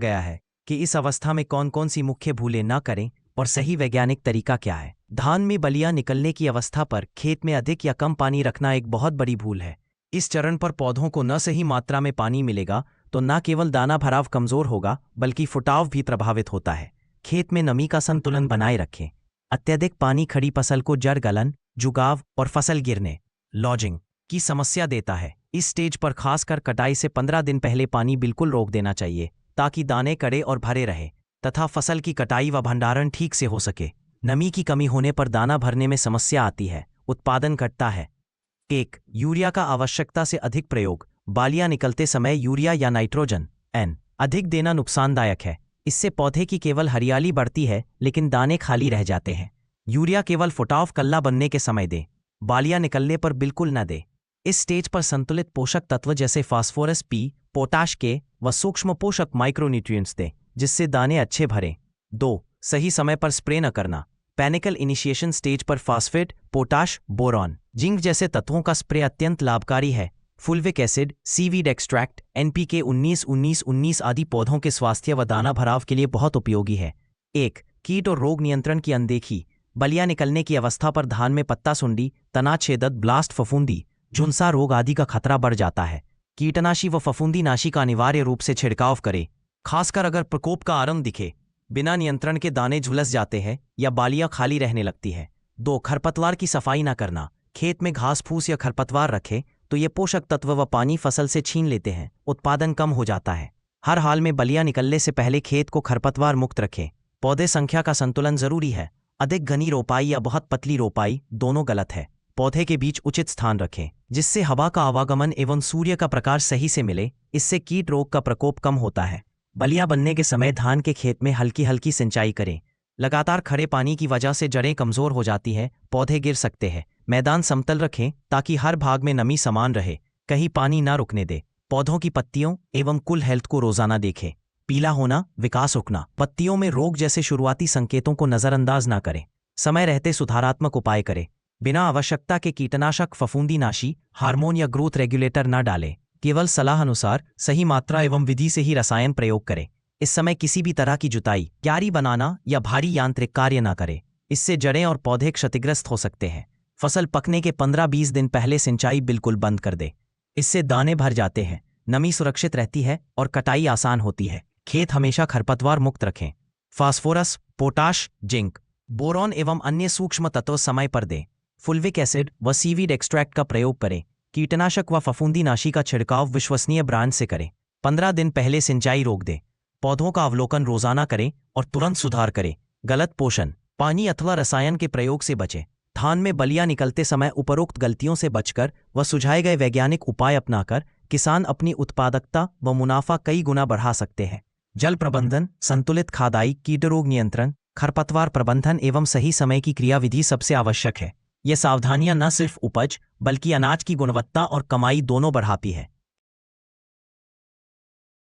गया है कि इस अवस्था में कौन कौन सी मुख्य भूलें न करें और सही वैज्ञानिक तरीका क्या है। धान में बलियां निकलने की अवस्था पर खेत में अधिक या कम पानी रखना एक बहुत बड़ी भूल है। इस चरण पर पौधों को न सही मात्रा में पानी मिलेगा तो न केवल दाना भराव कमजोर होगा बल्कि फुटाव भी प्रभावित होता है। खेत में नमी का संतुलन बनाए रखें। अत्यधिक पानी खड़ी फसल को जड़ गलन, जुगाव और फसल गिरने लॉजिंग की समस्या देता है। इस स्टेज पर खासकर कटाई से 15 दिन पहले पानी बिल्कुल रोक देना चाहिए ताकि दाने कड़े और भरे रहे तथा फसल की कटाई व भंडारण ठीक से हो सके। नमी की कमी होने पर दाना भरने में समस्या आती है, उत्पादन घटता है। 1. यूरिया का आवश्यकता से अधिक प्रयोग। बालियां निकलते समय यूरिया या नाइट्रोजन N अधिक देना नुकसानदायक है। इससे पौधे की केवल हरियाली बढ़ती है लेकिन दाने खाली रह जाते हैं। यूरिया केवल फुटाव कल्ला बनने के समय दें, बालियां निकलने पर बिल्कुल न दें। इस स्टेज पर संतुलित पोषक तत्व जैसे फास्फोरस P, पोटाश K व सूक्ष्म पोषक माइक्रोन्यूट्रिएंट्स दें जिससे दाने अच्छे भरें। 2. सही समय पर स्प्रे न करना। पैनिकल इनिशिएशन स्टेज पर फास्फेट, पोटाश, बोरॉन, जिंक जैसे तत्वों का स्प्रे अत्यंत लाभकारी है। Fulvic acid, seaweed extract, NPK 19-19-19 आदि पौधों के स्वास्थ्य व दाना भराव के लिए बहुत उपयोगी है। 1. कीट और रोग नियंत्रण की अनदेखी। बलियां निकलने की अवस्था पर धान में पत्ता सुंडी, तना छेदक, ब्लास्ट, फफूंदी, झुलसा रोग आदि का खतरा बढ़ जाता है। कीटनाशी व फफूंदीनाशी का अनिवार्य रूप से छिड़काव करें, खासकर अगर प्रकोप का आरंभ दिखे। बिना नियंत्रण के दाने झुलस जाते हैं या बालियां खाली रहने लगती है। 2. खरपतवार की सफाई न करना। खेत में घास फूस या खरपतवार रखें तो ये पोषक तत्व व पानी फसल से छीन लेते हैं, उत्पादन कम हो जाता है। हर हाल में बलियां निकलने से पहले खेत को खरपतवार मुक्त रखें। पौधे संख्या का संतुलन जरूरी है। अधिक घनी रोपाई या बहुत पतली रोपाई दोनों गलत है। पौधे के बीच उचित स्थान रखें जिससे हवा का आवागमन एवं सूर्य का प्रकाश सही से मिले। इससे कीट रोग का प्रकोप कम होता है। बलियां बनने के समय धान के खेत में हल्की हल्की सिंचाई करें। लगातार खड़े पानी की वजह से जड़ें कमजोर हो जाती हैं, पौधे गिर सकते हैं। मैदान समतल रखें ताकि हर भाग में नमी समान रहे, कहीं पानी ना रुकने दे। पौधों की पत्तियों एवं कुल हेल्थ को रोजाना देखें। पीला होना, विकास रुकना, पत्तियों में रोग जैसे शुरुआती संकेतों को नजरअंदाज ना करें। समय रहते सुधारात्मक उपाय करें। बिना आवश्यकता के कीटनाशक, फफूंदीनाशी, हार्मोन या ग्रोथ रेगुलेटर न डालें। केवल सलाह अनुसार सही मात्रा एवं विधि से ही रसायन प्रयोग करें। इस समय किसी भी तरह की जुताई, क्यारी बनाना या भारी यांत्रिक कार्य न करें। इससे जड़ें और पौधे क्षतिग्रस्त हो सकते हैं। फसल पकने के 15-20 दिन पहले सिंचाई बिल्कुल बंद कर दे। इससे दाने भर जाते हैं, नमी सुरक्षित रहती है और कटाई आसान होती है। खेत हमेशा खरपतवार मुक्त रखें। फास्फोरस, पोटाश, जिंक, बोरॉन एवं अन्य सूक्ष्म तत्व समय पर दें। फुल्विक एसिड व सीवीड एक्सट्रैक्ट का प्रयोग करें। कीटनाशक व फफूंदीनाशी का छिड़काव विश्वसनीय ब्रांड से करें। 15 दिन पहले सिंचाई रोक दें। पौधों का अवलोकन रोजाना करें और तुरंत सुधार करें। गलत पोषण, पानी अथवा रसायन के प्रयोग से बचें। धान में बलियां निकलते समय उपरोक्त गलतियों से बचकर व सुझाए गए वैज्ञानिक उपाय अपनाकर किसान अपनी उत्पादकता व मुनाफा कई गुना बढ़ा सकते हैं। जल प्रबंधन, संतुलित खादाई, कीटरोग नियंत्रण, खरपतवार प्रबंधन एवं सही समय की क्रियाविधि सबसे आवश्यक है। ये सावधानियां न सिर्फ उपज बल्कि अनाज की गुणवत्ता और कमाई दोनों बढ़ाती है।